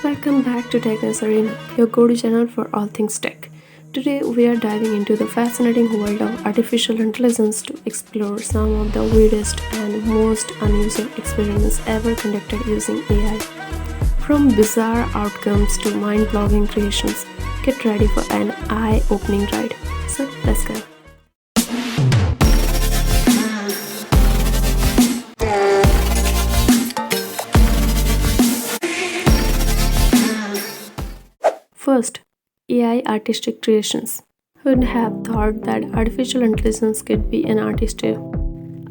Welcome back to Tech and Serena, your go-to channel for all things tech. Today we are diving into the fascinating world of artificial intelligence to explore some of the weirdest and most unusual experiments ever conducted using AI. From bizarre outcomes to mind-blowing creations, get ready for an eye-opening ride. So let's go. First, AI artistic creations. Who'd have thought that artificial intelligence could be an artist too?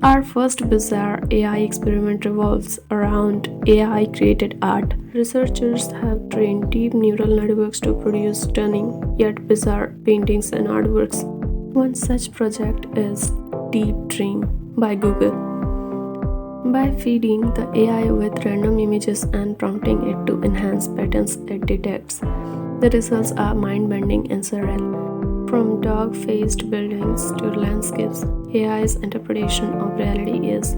Our first bizarre AI experiment revolves around AI created art. Researchers have trained deep neural networks to produce stunning yet bizarre paintings and artworks. One such project is Deep Dream by Google. By feeding the AI with random images and prompting it to enhance patterns it detects, the results are mind-bending and surreal. From dog-faced buildings to landscapes, AI's interpretation of reality is,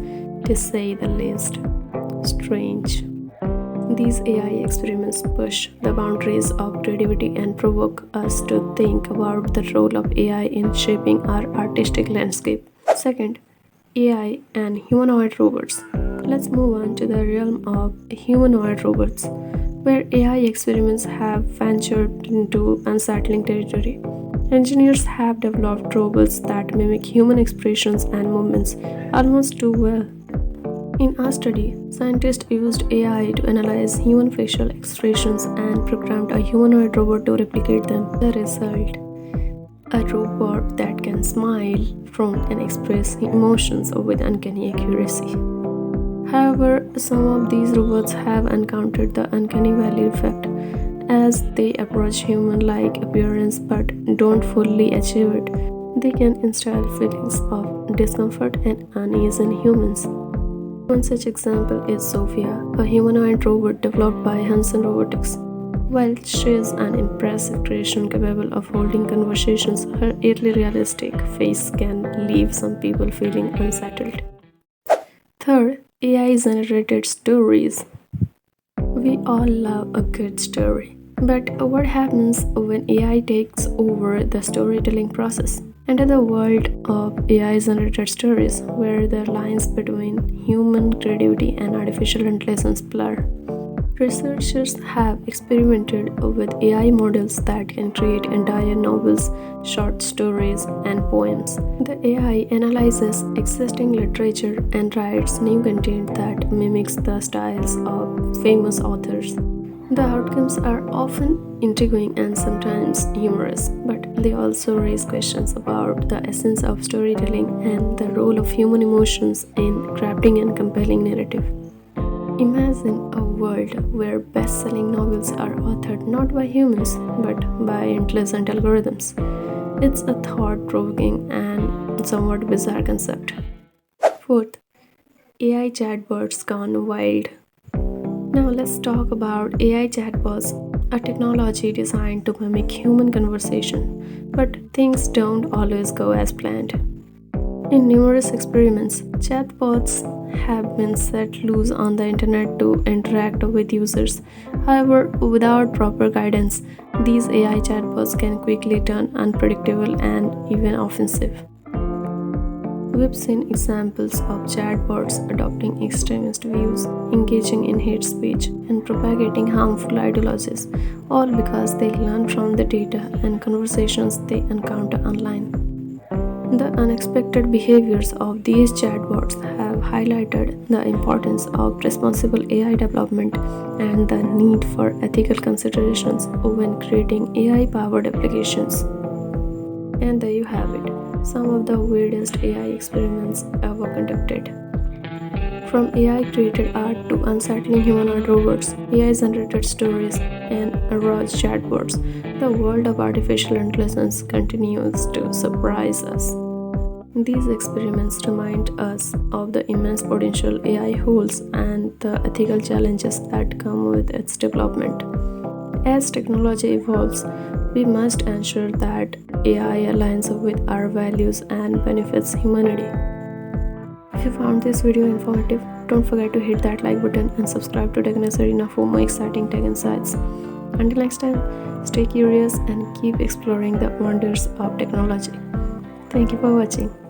to say the least, strange. These AI experiments push the boundaries of creativity and provoke us to think about the role of AI in shaping our artistic landscape. Second, AI and humanoid robots. Let's move on to the realm of humanoid robots, where AI experiments have ventured into unsettling territory. Engineers have developed robots that mimic human expressions and movements almost too well. In our study, scientists used AI to analyze human facial expressions and programmed a humanoid robot to replicate them. The result: a robot that can smile, frown, and express emotions with uncanny accuracy. However, some of these robots have encountered the uncanny valley effect as they approach human-like appearance but don't fully achieve it. They can instill feelings of discomfort and unease in humans. One such example is Sophia, a humanoid robot developed by Hanson Robotics. While she is an impressive creation capable of holding conversations, her eerily realistic face can leave some people feeling unsettled. Third, AI-generated stories. We all love a good story. But what happens when AI takes over the storytelling process? Enter the world of AI-generated stories, where the lines between human creativity and artificial intelligence blur. Researchers have experimented with AI models that can create entire novels, short stories, and poems. The AI analyzes existing literature and writes new content that mimics the styles of famous authors. The outcomes are often intriguing and sometimes humorous, but they also raise questions about the essence of storytelling and the role of human emotions in crafting a compelling narrative. Imagine a world where best-selling novels are authored not by humans but by intelligent algorithms. It's a thought-provoking and somewhat bizarre concept. Fourth, AI chatbots gone wild. Now let's talk about AI chatbots, a technology designed to mimic human conversation, but things don't always go as planned. In numerous experiments, chatbots have been set loose on the internet to interact with users. However, without proper guidance, these AI chatbots can quickly turn unpredictable and even offensive. We've seen examples of chatbots adopting extremist views, engaging in hate speech, and propagating harmful ideologies, all because they learn from the data and conversations they encounter online. The unexpected behaviors of these chatbots have highlighted the importance of responsible AI development and the need for ethical considerations when creating AI-powered applications. And there you have it, some of the weirdest AI experiments ever conducted. From AI-created art to unsettling humanoid robots, AI-generated stories, and erotic chatbots, the world of artificial intelligence continues to surprise us. These experiments remind us of the immense potential AI holds and the ethical challenges that come with its development. As technology evolves, we must ensure that AI aligns with our values and benefits humanity. If you found this video informative, Don't forget to hit that like button and subscribe to Techness Arena for more exciting tech insights. Until next time, stay curious and keep exploring the wonders of technology. Thank you for watching.